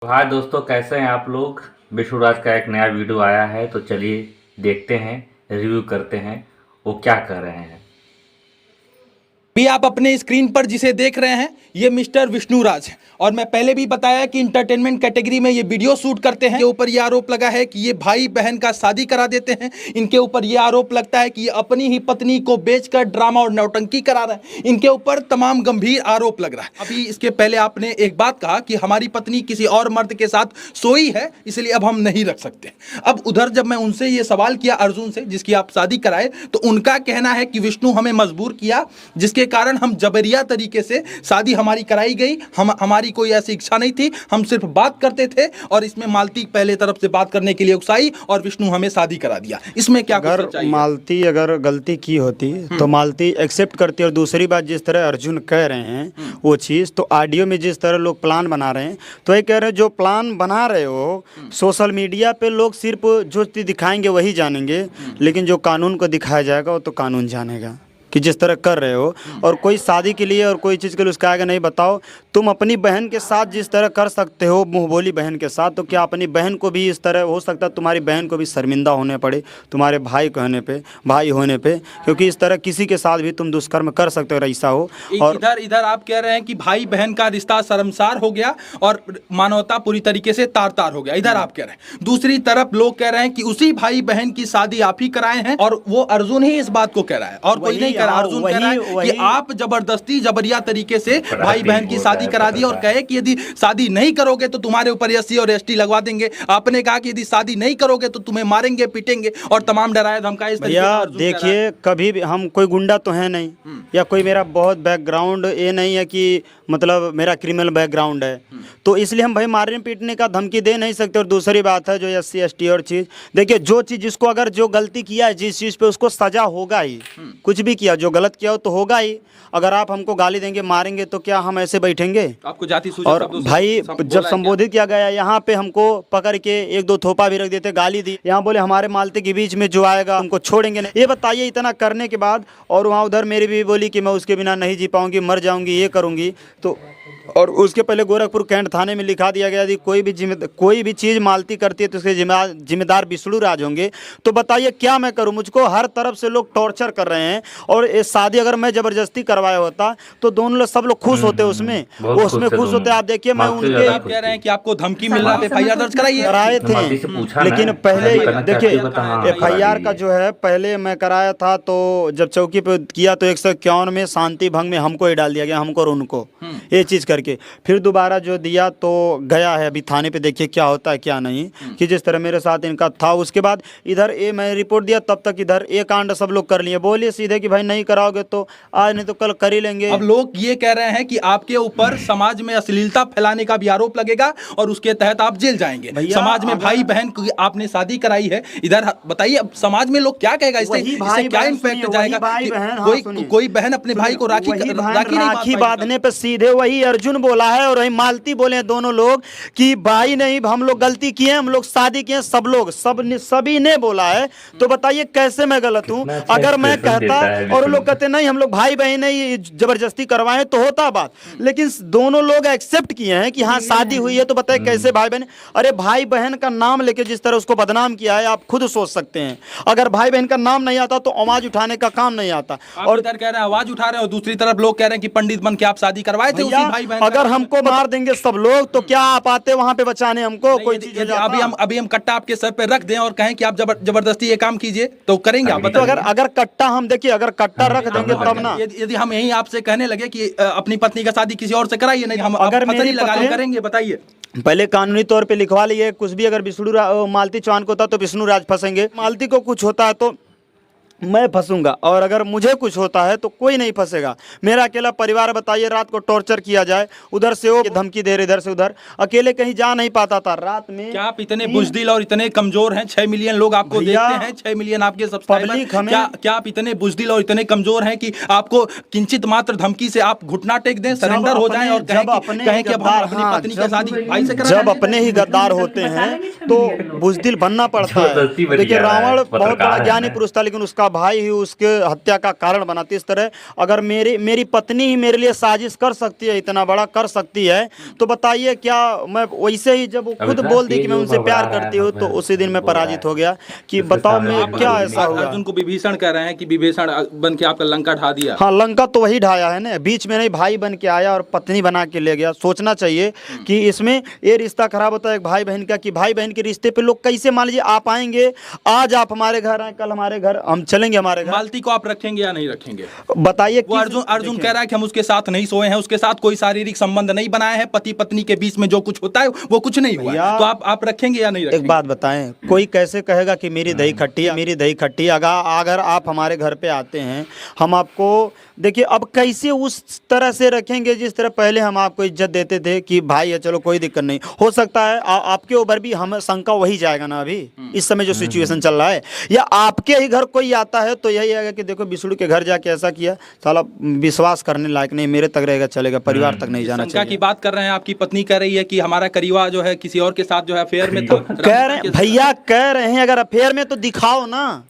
हाय दोस्तों, कैसे हैं आप लोग। विष्णुराज का एक नया वीडियो आया है, तो चलिए देखते हैं, रिव्यू करते हैं वो क्या कर रहे हैं। भी आप अपने स्क्रीन पर जिसे देख रहे हैं ये मिस्टर विष्णुराज है। और मैं पहले भी बताया कि इंटरटेनमेंट कैटेगरी में ये वीडियो शूट करते हैं। इनके ऊपर ये आरोप लगा है कि ये भाई बहन का शादी करा देते हैं। इनके ऊपर ये आरोप लगता है कि ये अपनी ही पत्नी को बेचकर ड्रामा और नौटंकी करा रहे हैं। इनके ऊपर तमाम गंभीर आरोप लग रहा है। अभी इसके पहले आपने एक बात कहा कि हमारी पत्नी किसी और मर्द के साथ सोई है, इसलिए अब हम नहीं रख सकते। अब उधर जब मैं उनसे ये सवाल किया अर्जुन से, जिसकी आप शादी कराए, तो उनका कहना है कि विष्णु हमें मजबूर किया, जिसके कारण हम जबरिया तरीके से शादी हमारी कराई गई। हमारी कोई ऐसी इच्छा नहीं थी, हम सिर्फ बात करते थे और इसमें मालती पहले तरफ से बात करने के लिए उकसाई और विष्णु हमें शादी करा दिया। इसमें क्या अगर मालती अगर गलती की होती तो मालती एक्सेप्ट करती। और दूसरी बात, जिस तरह अर्जुन कह रहे हैं वो चीज़, तो ऑडियो में जिस तरह लोग प्लान बना रहे हैं, तो ये कह रहे हैं जो प्लान बना रहे हो सोशल मीडिया पे लोग सिर्फ जो चीज़ दिखाएंगे वही जानेंगे, लेकिन जो कानून को दिखाया जाएगा वो तो कानून जानेगा कि जिस तरह कर रहे हो। और कोई शादी के लिए और कोई चीज़ के लिए उसका आगे नहीं। बताओ, तुम अपनी बहन के साथ जिस तरह कर सकते हो, मुँह बोली बहन के साथ, तो क्या अपनी बहन को भी इस तरह हो सकता है तुम्हारी बहन को भी शर्मिंदा होने पड़े तुम्हारे भाई कहने पे, भाई होने पे, क्योंकि इस तरह किसी के साथ भी तुम दुष्कर्म कर सकते हो, ऐसा हो। और इधर आप कह रहे हैं कि भाई बहन का रिश्ता शर्मसार हो गया और मानवता पूरी तरीके से तार तार हो गया, इधर आप कह रहे हैं। दूसरी तरफ लोग कह रहे हैं कि उसी भाई बहन की शादी आप ही कराए हैं, और वो अर्जुन ही इस बात को कह रहा है और कोई नहीं। अर्जुन कह रहा है कि आप जबरदस्ती जबरिया तरीके से भाई बहन की शादी करा दी और कहे कि यदि शादी नहीं करोगे तो तुम्हारे ऊपर एससी और एसटी लगवा देंगे। आपने कहा कि यदि शादी नहीं करोगे तो तुम्हें मारेंगे, पीटेंगे और तमाम डराए धमकाए। भैया देखिए, कभी भी हम कोई गुंडा तो है नहीं, या कोई मेरा बहुत बैकग्राउंड ये नहीं है कि मतलब मेरा क्रिमिनल बैकग्राउंड है, तो इसलिए हम भाई मारने पीटने का धमकी दे नहीं सकते। और दूसरी बात है जो एससी एसटी और चीज़, देखिए जो चीज़ जिसको अगर जो गलती किया है जिस चीज़ पे, उसको सजा होगा ही। कुछ भी किया, जो गलत किया हो तो होगा ही। अगर आप हमको गाली देंगे, मारेंगे, तो क्या हम ऐसे बैठेंगे? आपको जाति और भाई जब संबोधित किया गया यहाँ पे, हमको पकड़ के एक दो थोपा भी रख देते, गाली दी। यहाँ बोले हमारे मालती के बीच में जो आएगा उनको छोड़ेंगे नहीं। ये बताइए, इतना करने के बाद, और वहाँ उधर मेरी भी बोली कि मैं उसके बिना नहीं जी पाऊंगी, मर जाऊंगी, ये करूंगी। तो और उसके पहले गोरखपुर कैंट थाने में लिखा दिया गया कि कोई भी चीज़ मालती करती है तो उसके जिम्मेदार विष्णुराज होंगे। तो बताइए क्या मैं करूं? मुझको हर तरफ से लोग टॉर्चर कर रहे हैं। और ये शादी अगर मैं ज़बरदस्ती करवाया होता तो दोनों लोग, सब लोग खुश होते उसमें, वो उसमें खुश होते। आप देखिए, मैं उनके, आप कह रहे हैं कि आपको धमकी मिल रहा है, एफआईआर दर्ज कराए थे, लेकिन पहले देखिए एफआईआर का जो है पहले मैं कराया था, तो जब चौकी पे किया तो 151 में शांति भंग में हमको ही डाल दिया गया, हमको और उनको, ये चीज़ करके। फिर दोबारा जो दिया तो गया है अभी थाने पे, देखिए क्या होता है क्या नहीं, कि जिस तरह मेरे साथ इनका था। उसके बाद इधर ये मैं रिपोर्ट दिया, तब तक इधर ये कांड सब लोग कर लिए। बोलिए सीधे कि भाई नहीं कराओगे तो आज नहीं तो कल कर ही लेंगे। अब लोग ये कह रहे हैं कि आपके ऊपर समाज में अश्लीलता फैलाने का भी आरोप लगेगा और उसके तहत आप जेल जाएंगे। समाज में भाई बहन की आपने शादी कराई है, इधर बताइए अब समाज में लोग क्या कहेगा, इससे क्या इम्पैक्ट जाएगा? कोई बहन अपने भाई को राखी बांधने पे सीधे वही अर्जुन बोला है और वही मालती बोले, दोनों लोग, कि भाई नहीं हम लोग गलती किए, हम लोग शादी किए, सब लोग सभी ने बोला है। तो बताइए कैसे मैं गलत हूं? अगर मैं कहता और लोग कहते नहीं हम लोग भाई बहन नहीं जबरदस्ती करवाए तो होता बात, लेकिन दोनों लोग एक्सेप्ट किए हैं कि हाँ शादी हुई है, तो बताइए कैसे भाई बहन? अरे भाई बहन का नाम लेके जिस तरह उसको बदनाम किया है, आप खुद सोच सकते हैं। अगर भाई बहन का नाम नहीं आता तो आवाज उठाने का काम नहीं आता। और इधर कह रहे हैं आवाज उठा रहे हैं और दूसरी तरफ लोग कह रहे हैं कि पंडित बन के आप शादी करवाए थे उसी भाई बहन। अगर हमको मार देंगे सब लोग तो क्या आप आते वहां पे बचाने हमको? कोई चीज अभी हम कट्टा आपके सर पे रख दें और कहें कि आप जबरदस्ती ये काम कीजिए तो करेंगे आप? तो अगर कट्टा, हम देखिए अगर कट्टा रख देंगे तब ना। यदि हम यही आपसे कहने लगे कि अपनी पत्नी का शादी किसी और से कराइए, नहीं हम अगर मेरी करेंगे, बताइए। पहले कानूनी तौर पे लिखवा लिए, कुछ भी अगर विष्णु मालती चौहान को होता तो विष्णुराज फंसेंगे, मालती को कुछ होता है तो मैं फंसूंगा, और अगर मुझे कुछ होता है तो कोई नहीं फंसेगा। मेरा अकेला परिवार, बताइए रात को टॉर्चर किया जाए, उधर से वो धमकी दे रहे, इधर से उधर, अकेले कहीं जा नहीं पाता था रात में। क्या आप इतने बुजदिल और इतने कमजोर हैं? 6 मिलियन लोग आपको देखते हैं, 6 मिलियन आपके सब्सक्राइबर। क्या आप इतने बुजदिल और इतने कमजोर हैं कि आपको किंचित मात्र धमकी से आप घुटना टेक दें, सरेंडर हो जाएं और कहें कि अब हम अपनी पत्नी की शादी भाई से करें? जब अपने ही गद्दार होते हैं तो बुजदिल बनना पड़ता है। देखिए रावण बहुत बड़ा ज्ञानी पुरुष था, लेकिन उसका भाई ही उसके हत्या का कारण बनाती है। इस तरह अगर मेरी पत्नी ही मेरे लिए साजिश कर सकती है, इतना बड़ा कर सकती है, तो बताइए क्या मैं वैसे ही जब वो खुद बोल दी कि मैं उनसे प्यार करती हूँ तो उसी दिन मैं पराजित हो गया कि बताओ मैं क्या ऐसा हुआ। अर्जुन को विभीषण कह रहे हैं कि विभीषण बन के आपका लंका ढा दिया। हाँ, लंका तो वही ढाया है ना, बीच में नहीं भाई बन के आया और पत्नी बना के ले गया। सोचना चाहिए कि इसमें ये रिश्ता खराब होता है एक भाई बहन का, कि भाई बहन के रिश्ते पे लोग कैसे, मान लीजिए आप आएंगे, आज आप हमारे घर आए, कल हमारे घर, हम चलेंगे हमारे घर, मालती को आप रखेंगे या नहीं रखेंगे? बताइए। वो अर्जुन कह रहा है कि हम उसके साथ नहीं सोए हैं, उसके साथ कोई शारीरिक संबंध नहीं बनाए हैं, पति पत्नी के बीच में जो कुछ होता है वो कुछ नहीं हुआ है। तो आप रखेंगे या नहीं रखेंगे? एक बात बताएं, कोई कैसे कहेगा कि मेरी दही खट्टी, मेरी दही खट्टी? अगर आप हमारे घर पे आते हैं, हम आपको देखिए अब कैसे उस तरह से रखेंगे जिस तरह पहले हम आपको इज्जत देते थे कि भाई है, चलो कोई दिक्कत नहीं। हो सकता है आपके ऊपर भी हम शंका वही जाएगा ना अभी इस समय जो सिचुएशन चल रहा है, या आपके ही घर कोई आता है तो यही आएगा कि देखो विष्णु के घर जाके ऐसा किया, साला विश्वास करने लायक नहीं, मेरे तक रहेगा चलेगा, परिवार तक नहीं जाना चाहिए। की बात कर रहे हैं, आपकी पत्नी कह रही है कि हमारा करीवा जो है किसी और के साथ जो है अफेयर में था। कह रहे हैं भैया, कह रहे हैं अगर अफेयर में तो दिखाओ ना,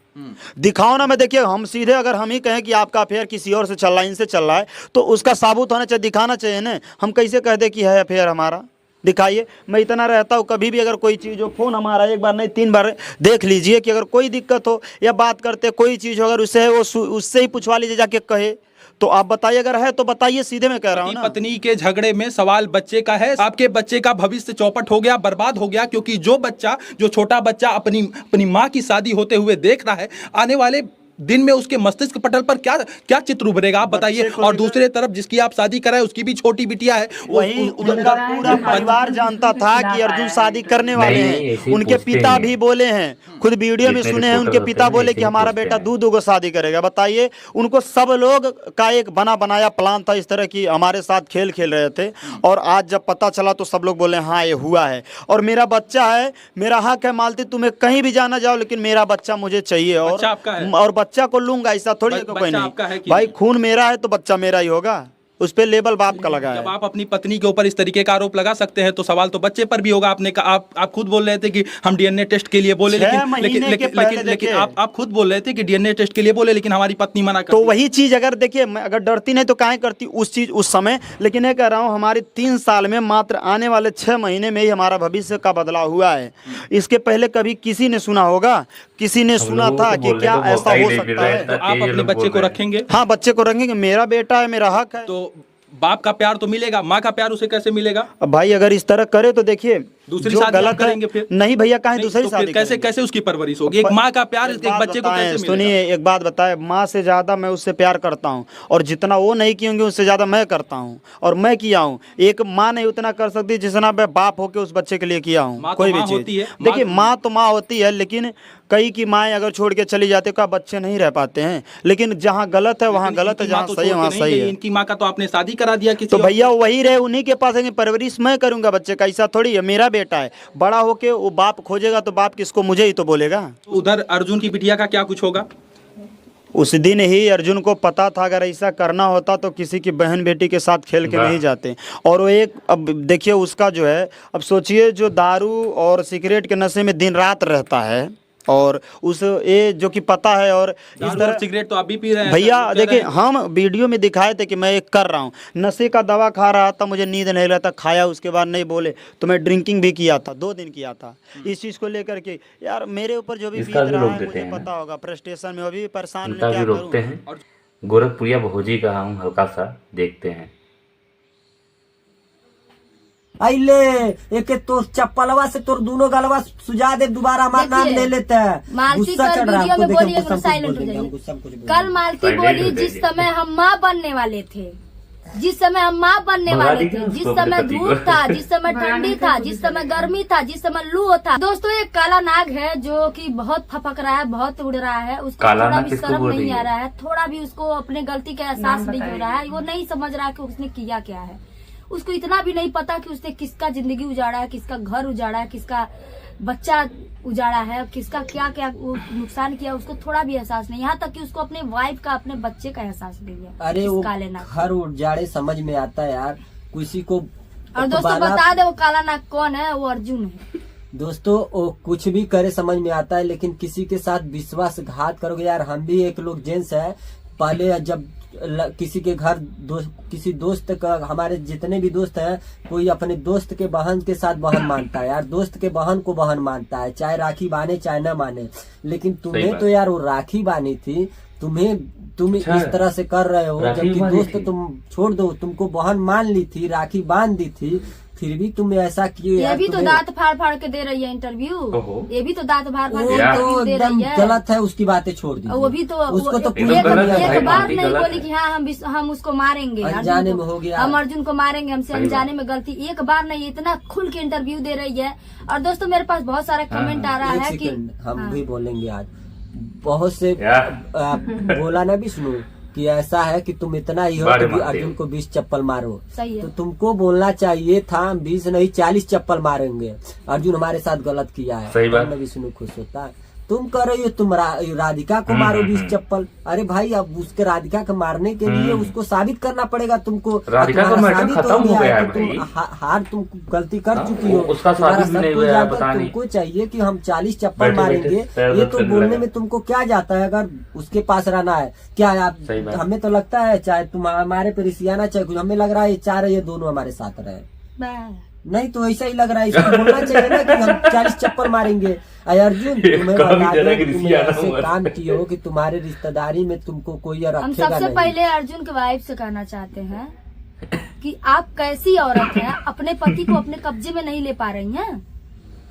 दिखाओ ना। मैं देखिए हम सीधे अगर हम ही कहें कि आपका अफेयर किसी और से चल रहा है, इनसे चल रहा है, तो उसका साबुत होना चाहिए, दिखाना चाहिए ना। हम कैसे कह दे कि है अफेयर हमारा, दिखाइए। मैं इतना रहता हूँ, कभी भी अगर कोई चीज़ हो, फ़ोन हमारा एक बार नहीं 3 बार देख लीजिए कि अगर कोई दिक्कत हो या बात करते कोई चीज़ हो, अगर उससे है वो उससे ही पूछवा लीजिए जाके कहे। तो आप बताइए अगर है तो बताइए, सीधे मैं कह रहा हूँ ना। पत्नी के झगड़े में सवाल बच्चे का है, आपके बच्चे का भविष्य चौपट हो गया, बर्बाद हो गया, क्योंकि जो छोटा बच्चा अपनी माँ की शादी होते हुए देख रहा है, आने वाले दिन में उसके मस्तिष्क पटल पर क्या चित्र उभरेगा आप बताइए। और दूसरे तरफ जिसकी आप शादी कराए उसकी भी छोटी बिटिया है, वही उनका पूरा परिवार जानता था कि अर्जुन शादी करने वाले हैं। उनके पिता भी बोले हैं, खुद वीडियो में सुने हैं, उनके पिता बोले कि हमारा बेटा दो को शादी करेगा। बताइए, उनको सब लोग का एक बना बनाया प्लान था, इस तरह की हमारे साथ खेल खेल रहे थे। और आज जब पता चला तो सब लोग बोले हाँ ये हुआ है। और मेरा बच्चा है, मेरा हक है मालती, तुम्हें कहीं भी जाना जाओ, लेकिन मेरा बच्चा मुझे चाहिए। और बच्चा को लूंगा, ऐसा थोड़ी कोई नहीं। भाई खून मेरा है तो बच्चा मेरा ही होगा, उस पे लेबल बाप का लगा है। जब आप अपनी पत्नी के ऊपर इस तरीके का आरोप लगा सकते हैं तो सवाल तो बच्चे पर भी होगा। आपने आप खुद बोल रहे थे कि हम डीएनए टेस्ट के लिए बोले, लेकिन आप खुद बोल रहे थे कि डीएनए टेस्ट के लिए बोले, लेकिन हमारी पत्नी मना कर। तो वही चीज अगर देखिए, मैं अगर डरती नहीं तो काहे करती उस चीज उस समय। लेकिन ये कह रहा हूँ, हमारे 3 साल में मात्र आने वाले 6 महीने में ही हमारा भविष्य का बदलाव हुआ है। इसके पहले कभी किसी ने सुना होगा, किसी ने सुना था कि क्या ऐसा हो सकता है? तो आप अपने बच्चे को रखेंगे? हाँ, बच्चे को रखेंगे, मेरा बेटा है, मेरा हक है। तो बाप का प्यार तो मिलेगा, माँ का प्यार उसे कैसे मिलेगा? अब भाई अगर इस तरह करे तो देखिए दूसरी शादी गलत करेंगे फिर। नहीं भैया, कहीं दूसरी शादी कैसे उसकी परवरिश होगी? एक माँ का प्यार एक बच्चे को कैसे मिलेगा? सुनिए, एक बात बताए, माँ से ज्यादा मैं उससे प्यार करता हूँ, और जितना वो नहीं की होंगी उससे ज्यादा मैं करता हूँ, और मैं किया हूँ। एक माँ नहीं उतना कर सकती जितना मैं बाप होके उस बच्चे के लिए किया हूँ। कोई भी चीज देखिए, माँ तो माँ होती है, लेकिन कई की माएँ अगर छोड़ के चली जाती है बच्चे नहीं रह पाते हैं। लेकिन जहाँ गलत है वहाँ गलत है, जहाँ सही है वहाँ सही है। इनकी माँ का तो आपने शादी करा दिया किसी, तो भैया वही रहे, उन्हीं के पास परवरिश मैं करूंगा बच्चे का, ऐसा थोड़ी है। मेरा बेटा है, बड़ा होके वो बाप खोजेगा तो बाप किसको, मुझे ही तो बोलेगा। उधर अर्जुन की बिटिया का क्या कुछ होगा? उस दिन ही अर्जुन को पता था अगर ऐसा करना होता तो किसी की बहन बेटी के साथ खेल के नहीं जाते। और वो एक, अब देखिए उसका जो है, अब सोचिए जो दारू और सिगरेट के नशे में दिन रात रहता है, और उस ये जो कि पता है, और इस तरह सिगरेट तो आप भी पी रहे हैं भैया। देखिए हम वीडियो में दिखाए थे कि मैं एक कर रहा हूँ, नशे का दवा खा रहा था, मुझे नींद नहीं रहता, खाया उसके बाद नहीं बोले तो मैं ड्रिंकिंग भी किया था, 2 दिन किया था। इस चीज़ को लेकर के यार मेरे ऊपर जो भी बीत रहा है मुझे पता होगा, फ्रस्ट्रेशन में अभी परेशान में क्या करूं। गोरखपुरिया भोजी का हम हल्का सा देखते हैं। आइले एक तोर चप्पलवा से तोर दोनों गलवा सुझा दे, दोबारा हमारा नाम ले लेते हैं। गुस्सा चढ़ रहा है हमको, देखो हमको सब कुछ कल मालती बोली जिस समय हम माँ बनने वाले थे, जिस समय हम माँ बनने वाले थे, जिस समय धूप था, जिस समय ठंडी था, जिस समय गर्मी था, जिस समय लू था। दोस्तों, एक काला नाग है जो कि बहुत फपक रहा है, बहुत उड़ रहा है, उसको थोड़ा भी शर्म नहीं आ रहा है, थोड़ा भी उसको अपने गलती का एहसास नहीं हो रहा है। वो नहीं समझ रहा है कि उसने किया क्या है। उसको इतना भी नहीं पता कि उसने किसका जिंदगी उजाड़ा है, किसका घर उजाड़ा है, किसका बच्चा उजाड़ा है, किसका क्या क्या नुकसान किया, उसको थोड़ा भी एहसास नहीं। यहाँ तक कि उसको अपने वाइफ का, अपने बच्चे का एहसास नहीं है। अरे वो घर उजाड़े समझ में आता है यार, किसी को। और दोस्तों बता दे वो काला नाग कौन है, वो अर्जुन है। दोस्तों वो कुछ भी करे समझ में आता है, लेकिन किसी के साथ विश्वासघात करोगे यार। हम भी एक लोग जेंट्स है, पहले जब किसी के घर किसी दोस्त का, हमारे जितने भी दोस्त हैं, कोई अपने दोस्त के बहन के साथ बहन मानता है यार, दोस्त के बहन को बहन मानता है, चाहे राखी बांधे चाहे न माने। लेकिन तुम्हें तो यार वो राखी बांधी थी, तुम इस तरह से कर रहे हो, जबकि दोस्त तुम छोड़ दो, तुमको बहन मान ली थी, राखी बांध दी थी, फिर भी तुम ऐसा किए। ये भी तो दांत फाड़ फाड़ के दे रही है इंटरव्यू, ये भी तो दांत फाड़ फाड़ के तो दे रही है। गलत है, उसकी बातें छोड़ दी। वो भी तो उसको तो एक बार नहीं बोली कि हाँ हम उसको मारेंगे, अनजाने में हो गया, हम अर्जुन को मारेंगे, हमसे अनजाने में गलती। एक बार नहीं, इतना खुल के इंटरव्यू दे रही है। और दोस्तों मेरे पास बहुत सारा कमेंट आ रहा है कि हम भी बोलेंगे आज, बहुत से बोला ना विष्णु कि ऐसा है कि तुम इतना ही हो कि अर्जुन को 20 चप्पल मारो। सही है। तो तुमको बोलना चाहिए था 20 नहीं 40 चप्पल मारेंगे, अर्जुन हमारे साथ गलत किया है। सही बात। विष्णु खुश होता है। तुम कर रही हो, तुम राधिका को मारो 20 चप्पल। अरे भाई अब उसके राधिका को मारने के लिए उसको साबित करना पड़ेगा तुमको। राधिका का मैटर खत्म हो गया है भाई। तुम गलती कर चुकी हो, उसका साबित भी नहीं हुआ है, पता नहीं। तुमको चाहिए कि हम 40 चप्पल मारेंगे, ये तो बोलने में तुमको क्या जाता है। अगर उसके पास रहना है क्या आप, हमें तो लगता है चाहे तुम हमारे पे रिसियाना चाहे कुछ, हमें लग रहा है चाह रहे ये दोनों हमारे साथ रहे। नहीं तो ऐसा ही लग रहा है, इसको बोलना चाहिए ना कि हम 40 चप्पल मारेंगे। अर्जुन तुम्हें ऐसे काम किए हो कि तुम्हारे रिश्तेदारी में तुमको कोई रखेगा नहीं। हम सबसे पहले अर्जुन के वाइफ से कहना चाहते हैं कि आप कैसी औरत हैं, अपने पति को अपने कब्जे में नहीं ले पा रही हैं।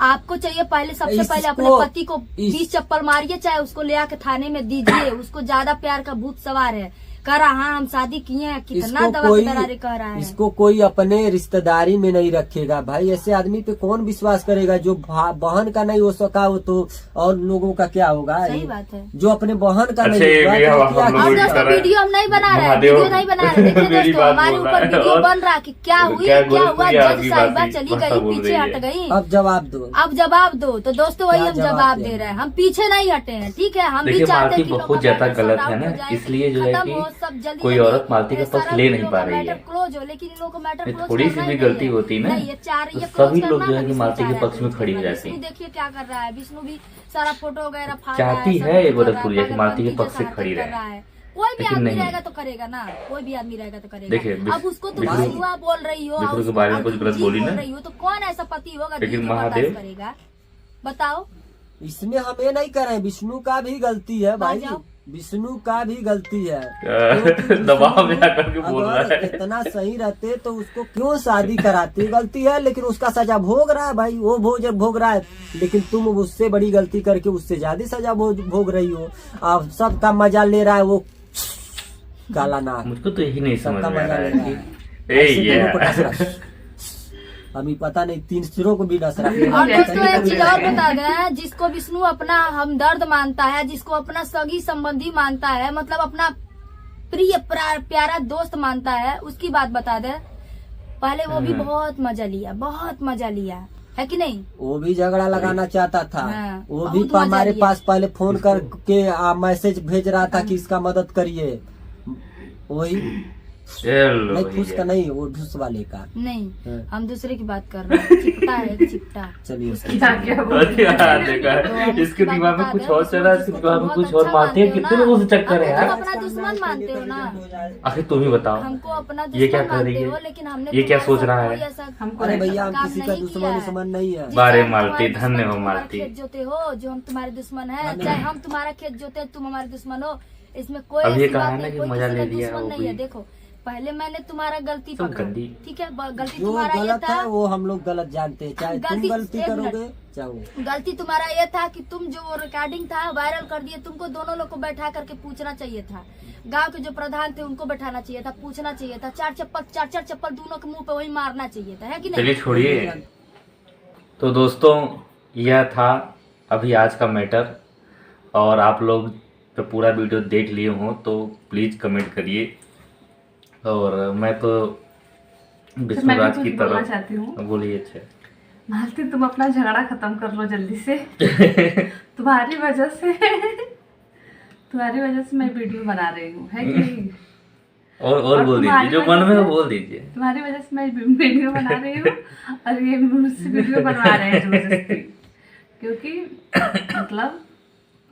आपको चाहिए पहले सबसे पहले अपने पति को 20 चप्पल मारिए, चाहे उसको ले आके थाने में दीजिए। उसको ज्यादा प्यार का भूत सवार है, कह रहा हाँ हम शादी किए हैं, कितना दवादारी कह रहा है। इसको कोई अपने रिश्तेदारी में नहीं रखेगा भाई। ऐसे आदमी पे कौन विश्वास करेगा जो बहन का नहीं हो सका हो, तो और लोगों का क्या होगा। सही बात है। जो अपने बहन का नहीं होगा। और दोस्तों वीडियो हम नहीं बना रहे, वीडियो नहीं बना रहे। देखिए दोस्तों हमारे ऊपर वीडियो बन रहा कि क्या हुई क्या हुआ, जज साहिबा चली गई, पीछे हट गई। अब जवाब दो। तो दोस्तों वही हम जवाब दे रहे हैं, हम पीछे नहीं हटे हैं। ठीक है, हम भी चाहते हैं बहुत ज्यादा गलत है ना, इसलिए जो है कि कोई औरत मालती का पक्ष ले नहीं पा रही है। क्लोज हो, लेकिन इन लोगों को मैटर क्लोज थोड़ी सी भी गलती होती ना, तो सभी लोग जो है कि मालती के पक्ष में खड़ी हो जाती है। देखिए क्या कर रहा है विष्णु, भी सारा फोटो वगैरह चाहती है ये गोरखपुरिया की मालती के पक्ष से खड़ी रहे। कोई भी आदमी रहेगा तो करेगा ना, कोई भी आदमी रहेगा तो करेगा। देखिए अब उसको तुम हुआ बोल रही हो, के बारे में कुछ गलत बोली ना, तो कौन ऐसा पति होगा लेकिन महादेव करेगा, बताओ। इसमें हम ये नहीं करें, विष्णु का भी गलती है भाई, विष्णु का भी गलती है। दबाव में आकर के बोल रहा है। इतना सही रहते तो उसको क्यों शादी कराती। गलती है लेकिन उसका सजा भोग रहा है भाई, वो भोग रहा है, लेकिन तुम उससे बड़ी गलती करके उससे ज्यादा सजा भोग रही हो। आप सबका मजा ले रहा है वो काला नाग। मुझको तो यही नहीं समझ में आ रहा है। अभी पता नहीं 3 सिरों को भी डस रहा है। और दोस्तों एक चीज और बता दें, जिसको विष्णु अपना हमदर्द मानता है, जिसको अपना सगी संबंधी मानता है, मतलब अपना प्रिय प्यारा दोस्त मानता है, उसकी बात बता दे। पहले वो भी बहुत मजा लिया है कि नहीं। वो भी झगड़ा लगाना चाहता था। वो भी हमारे पास पहले फोन करके मैसेज भेज रहा था कि इसका मदद करिए। वही नहीं फूस का नहीं, वो ढूस वाले का नहीं। हम दूसरे की बात कर रहे हैं। चिपटा है चिपटा। चलिए इसके दिमाग में कुछ और चल रहा है, इसके दिमाग में कुछ और मानते हैं। कितने लोगों से चक्कर है यार। अपना दुश्मन मानते हो ना, आखिर तुम ही बताओ। हमको अपना ये क्या कर रही है, लेकिन हमने ये क्या सोच रहा है। अरे भैया हम किसी का दुश्मन नहीं है। बारे मालती धन्य हो मालती। खेत जोते हो जो हम तुम्हारे दुश्मन है, चाहे हम तुम्हारा खेत जोते तुम हमारे दुश्मन हो, इसमें कोई अब ये ऐसी कहा बात है ना नहीं, कि कोई मजा किसी ले का लिया दुश्मन नहीं है। देखो पहले मैंने तुम्हारा गलती सब पकड़ा, गंदी। ठीक है, गलती जो तुम्हारा ये गलत था, है वो हम लोग गलत जानते हैं, चाहे तुम गलती करोगे चाहे। गलती तुम्हारा ये था कि तुम जो वो रिकॉर्डिंग था वायरल कर दिए। तुमको दोनों लोग को बैठा करके पूछना चाहिए था, गांव के जो प्रधान थे उनको बैठाना चाहिए था, पूछना चाहिए था। 4 चप्पल दोनों के मुंह पे वही मारना चाहिए था, है कि नहीं। चलिए छोड़िए। तो दोस्तों यह था अभी आज का मैटर, और आप लोग तो पूरा वीडियो देख लिए हो तो प्लीज कमेंट करिए। और मैं तो विष्णुराज की तरफ चाहती हूँ। बोलिए। अच्छा मालती तुम अपना झगड़ा खत्म कर लो जल्दी से। तुम्हारी वजह से मैं वीडियो बना रही हूँ, है कि नहीं। और बोल दीजिए, जो मन में है बोल दीजिए। तुम्हारी वजह से मैं वीडियो बना रही हूँ और ये मुझसे वीडियो बनवा रहे हैं जबरदस्ती, क्योंकि मतलब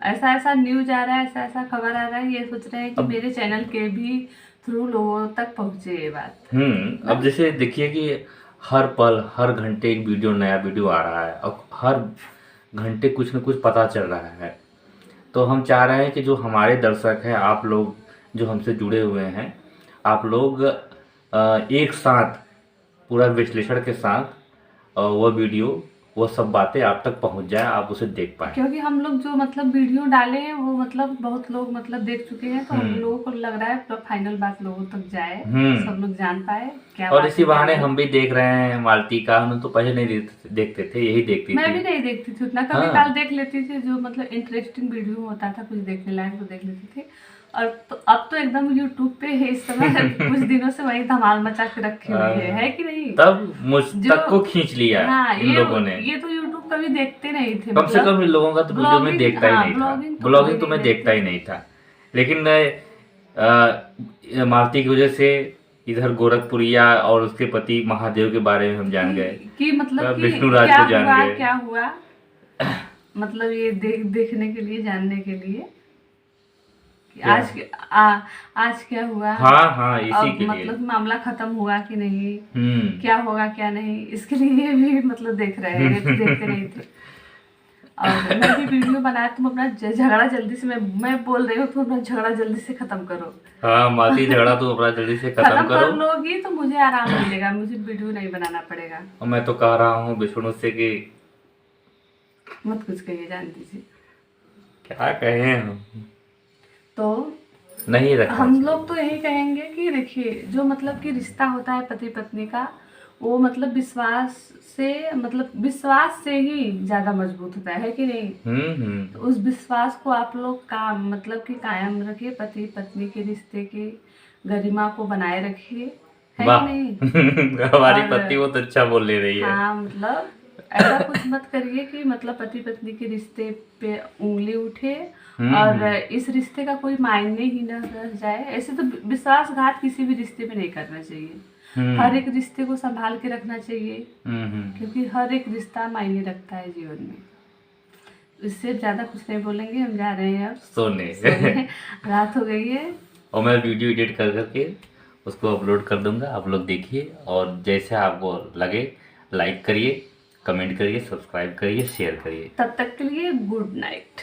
ऐसा ऐसा न्यूज आ रहा है, ऐसा ऐसा खबर आ रहा है, ये सोच रहे हैं कि मेरे चैनल के भी थ्रू लोगों तक पहुंचे ये बात। अब जैसे देखिए कि हर पल हर घंटे एक वीडियो, नया वीडियो आ रहा है और हर घंटे कुछ न कुछ पता चल रहा है। तो हम चाह रहे हैं कि जो हमारे दर्शक हैं, आप लोग जो हमसे जुड़े हुए हैं, आप लोग एक साथ पूरा विश्लेषण के साथ वो वीडियो, वो सब बातें आप तक पहुंच जाए, आप उसे देख पाए। क्योंकि हम लोग जो मतलब वीडियो डाले हैं वो मतलब बहुत लोग मतलब देख चुके हैं, तो हम लोगों को लग रहा है पूरा फाइनल बात लोगों तक जाए, सब लोग जान पाए क्या और बात इसी है, बहाने क्या हम भी देख रहे हैं मालती का। हम तो पहले नहीं देखते थे, यही देखती मैं थी। भी नहीं देखती थी उतना, कभी काल देख लेती थी, जो मतलब इंटरेस्टिंग वीडियो होता था कुछ देखने लायक तो देख लेती थी। और तो अब तो एकदम यूट्यूब पे है इस समय कुछ दिनों से वही धमाल मचा के रखी हुई है कि नहीं? तब मुझ तक को खींच लिया इन लोगों ने। ये तो यूट्यूब कभी देखते नहीं थे, कम से कम इन लोगों का तो वीडियो में देखता ही नहीं था, ब्लॉगिंग तो मैं देखता ही नहीं था। लेकिन मालती की वजह से इधर गोरखपुरिया और उसके पति महादेव के बारे में हम जान गए कि मतलब विष्णुराज को जान गए। क्या हुआ मतलब ये देखने के लिए, जानने के लिए कि आज क्या हुआ। हाँ इसी के लिए मतलब मामला खत्म हुआ कि नहीं, क्या होगा क्या नहीं, इसके लिए भी मतलब देख रहे हैं, देखते नहीं थे। और मैं भी वीडियो बनाया, तुम अपना झगड़ा जल्दी से, मैं बोल रही हूँ तुम अपना झगड़ा जल्दी से खत्म करो। हाँ मालती, झगड़ा तो अपना जल्दी से खत्म करो। कर लोगी तो मुझे आराम मिलेगा, मुझे वीडियो नहीं बनाना पड़ेगा। और मैं तो कह रहा हूँ विष्णु से कि मत कुछ कहिए, जान दीजिए क्या कहें हम, तो नहीं रखा। हम लोग तो यही कहेंगे कि देखिए, जो मतलब कि रिश्ता होता है पति पत्नी का, वो मतलब विश्वास से ही ज्यादा मजबूत होता है कि नहीं? तो उस विश्वास को आप लोग का मतलब कि कायम रखिए, पति पत्नी के रिश्ते की गरिमा को बनाए रखिए, है कि नहीं? हमारी पत्नी बहुत अच्छा बोल ले रही है। हाँ, मतलब ऐसा कुछ मत करिए कि मतलब पति पत्नी के रिश्ते पे उंगली उठे और इस रिश्ते का कोई मायने ही न रह जाए। ऐसे तो विश्वासघात किसी भी रिश्ते में नहीं करना चाहिए, हर एक रिश्ते को संभाल के रखना चाहिए, क्योंकि हर एक रिश्ता मायने रखता है जीवन में। इससे ज्यादा कुछ नहीं बोलेंगे, हम जा रहे हैं अब सोने। रात हो गई है और मैं वीडियो एडिट कर करके उसको अपलोड कर दूंगा, आप लोग देखिए और जैसे आपको लगे लाइक करिए, कमेंट करिए, सब्सक्राइब करिए, शेयर करिए। तब तक के लिए गुड नाइट।